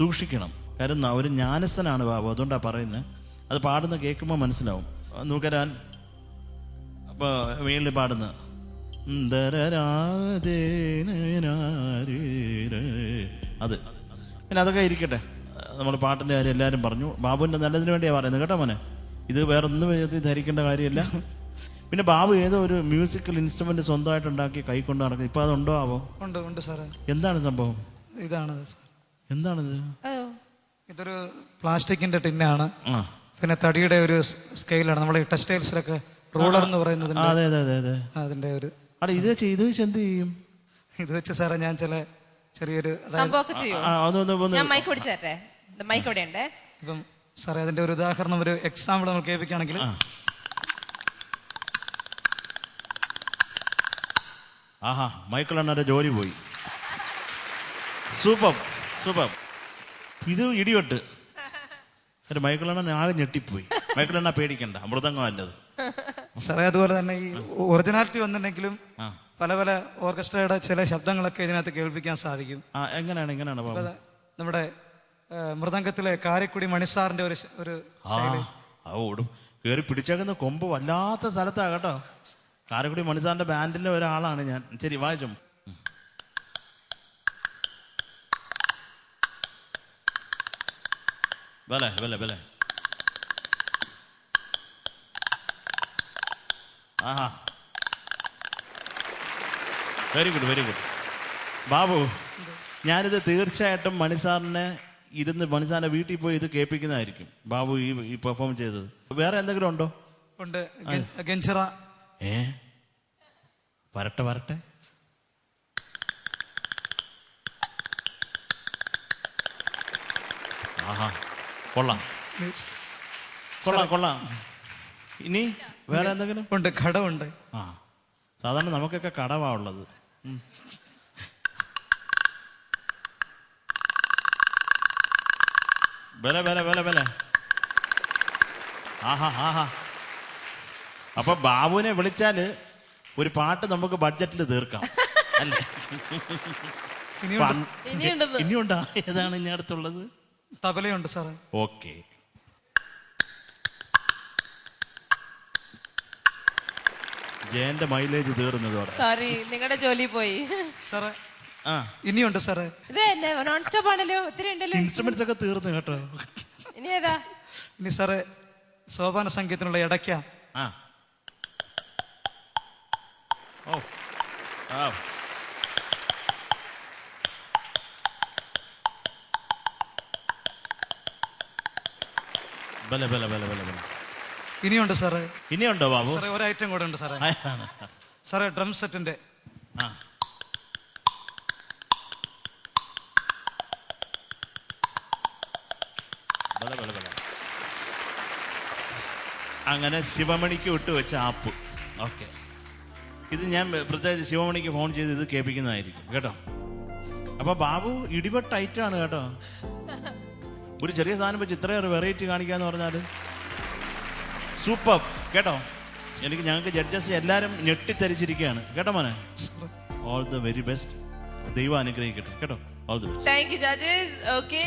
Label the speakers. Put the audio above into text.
Speaker 1: സൂക്ഷിക്കണം. കാര്യം ഒരു ജ്ഞാനസ്ഥനാണ് ബാബു, അതുകൊണ്ടാണ് പറയുന്നത്. അത് പാടുന്ന കേൾക്കുമ്പോൾ മനസ്സിലാവും. നോക്കരാൻ അപ്പോൾ വീട്ടിൽ പാടുന്ന അത് പിന്നെ അതൊക്കെ ഇരിക്കട്ടെ. നമ്മൾ പാട്ടിൻ്റെ കാര്യം എല്ലാവരും പറഞ്ഞു. ബാബുവിൻ്റെ നല്ലതിന് വേണ്ടിയാണ് പറയുന്നത് കേട്ടോ മോനെ. ഇത് വേറെ ഒന്നും ധരിക്കേണ്ട കാര്യമില്ല. പിന്നെ ബാബു ഏതോ ഒരു മ്യൂസിക്കൽ ഇൻസ്ട്രുമെന്റ് സ്വന്തമായിട്ട് ഉണ്ടാക്കി കൈ കൊണ്ട് നടക്കുന്നത്. ഇപ്പൊ അതുണ്ടോ ആവോ?
Speaker 2: ഉണ്ട് സാറേ.
Speaker 1: എന്താണ് സംഭവം? എന്താണിത്?
Speaker 2: ഇതൊരു പ്ലാസ്റ്റിക്കിന്റെ ടിന്നാണ്. പിന്നെ തടിയുടെ ഒരു സ്കെയിലാണ്. നമ്മുടെ ടെക്സ്റ്റൈൽസിലൊക്കെ റൂളർ എന്ന് പറയുന്നത്.
Speaker 1: അതെ അതെ അതെ അതെ.
Speaker 2: അതിന്റെ ഒരു
Speaker 1: ഇത് വെച്ച് എന്ത് ചെയ്യും?
Speaker 2: ഇത് വെച്ച് സാറേ ഞാൻ ചെറിയൊരു ഇപ്പം സാറേ അതിന്റെ ഒരു ഉദാഹരണം, ഒരു എക്സാമ്പിൾ നമ്മൾ കേൾപ്പിക്കുകയാണെങ്കിൽ,
Speaker 1: ആഹാ മൈക്കിളണ്ണന്റെ ജോലി പോയി. Super super. ഇത് ഇടിവെട്ട്. മൈക്കിളണ്ണൻ ആകെ ഞെട്ടിപ്പോയി. മൈക്കിളണ്ണ പേടിക്കണ്ട, മൃദംഗം അല്ലത്
Speaker 2: സാറേ. അതുപോലെ തന്നെ ഈ ഒറിജിനാലിറ്റി വന്നിട്ടുണ്ടെങ്കിലും പല പല ഓർക്കസ്ട്രയുടെ ചില ശബ്ദങ്ങളൊക്കെ ഇതിനകത്ത് കേൾപ്പിക്കാൻ സാധിക്കും.
Speaker 1: എങ്ങനെയാണ്
Speaker 2: നമ്മുടെ മൃദംഗത്തിലെ കാരക്കുടി മണിസാറിന്റെ ഒരു
Speaker 1: ഓടും കയറി പിടിച്ചേക്കുന്ന കൊമ്പ് വല്ലാത്ത സ്ഥലത്താ കേട്ടോ. കാരക്കുടി മണിസാറിന്റെ ബാൻഡിലെ ഒരാളാണ് ഞാൻ. ശരി, വായിച്ചു. ബലെ ബലെ ബലെ. ആഹാ, very good very good. Babu, ഞാനിത് തീർച്ചയായിട്ടും മണിസാറിനെ മണിസാറിന്റെ വീട്ടിൽ പോയി ഇത് കേൾപ്പിക്കുന്നതായിരിക്കും. ബാബു ഈ പെർഫോം ചെയ്തത്. വേറെ എന്തെങ്കിലും ഉണ്ടോ?
Speaker 2: ഉണ്ട്. ഗഞ്ചിറ.
Speaker 1: വരട്ടെ വരട്ടെ. ആഹാ, കൊള്ളാം കൊള്ളാം കൊള്ളാം. ഇനി വേറെ എന്തെങ്കിലും
Speaker 2: ഉണ്ട്? ഘടമുണ്ട്.
Speaker 1: സാധാരണ നമുക്കൊക്കെ കടവാ ഉള്ളത്. ബല ബല ബല ബല. ആഹാ ആഹാ. അപ്പൊ ബാബുവിനെ വിളിച്ചാല് ഒരു പാട്ട് നമുക്ക് ബഡ്ജറ്റിൽ തീർക്കാം അല്ലേ? ഇനിയുണ്ടാ? ഏതാണ് ഇനി അടുത്തുള്ളത്?
Speaker 2: തബലയുണ്ട് സാറേ.
Speaker 1: ഓക്കെ. ജയന്റെ മൈലേജ് തീർന്നതോടെ
Speaker 3: സോറി, നിങ്ങളുടെ ജോലി പോയി
Speaker 2: സാറേ. ഇനിയുണ്ട് സാറേ.
Speaker 3: നോൺ സ്റ്റോപ്പ് ആണല്ലോ, ഒത്തിരി ഉണ്ടല്ലോ.
Speaker 1: ഇൻസ്ട്രുമെന്റ്സ് ഒക്കെ തീർന്നു കേട്ടോ.
Speaker 3: ഇനി ഏതാ?
Speaker 2: ഇനി സാറേ സോപാന സംഗീതത്തിനുള്ള ഇടയ്ക്ക.
Speaker 1: ഓ ആ, ബല ബല ബല ബല ബല.
Speaker 2: ഇനിയുണ്ട് സാറേ.
Speaker 1: ഇനിയുണ്ടോ ബാബു?
Speaker 2: സാറേ ഒരു ഐറ്റം കൂടെ ഉണ്ട് സാറേ. സാറേ ഡ്രം സെറ്റിന്റെ.
Speaker 1: അങ്ങനെ ശിവമണിക്ക് വിട്ടു വെച്ച ആപ്പ്. ഓക്കെ, ഇത് ഞാൻ പ്രത്യേകിച്ച് ശിവമണിക്ക് ഫോൺ ചെയ്ത് ഇത് കേൾപ്പിക്കുന്നതായിരിക്കും കേട്ടോ. അപ്പൊ ബാബു ഇടിവെട്ട് ടൈറ്റാണ് കേട്ടോ. ഒരു ചെറിയ സാധനം വെച്ച് ഇത്രയേറെ വെറൈറ്റി കാണിക്കാന്ന് പറഞ്ഞാൽ സൂപ്പർ കേട്ടോ. ഞങ്ങൾക്ക് ജഡ്ജസ് എല്ലാവരും ഞെട്ടിത്തരിച്ചിരിക്കുകയാണ് കേട്ടോ മോനെ. All the very best. ദൈവം അനുഗ്രഹിക്കട്ടെ കേട്ടോ. All the best.
Speaker 3: Thank you judges. Okay.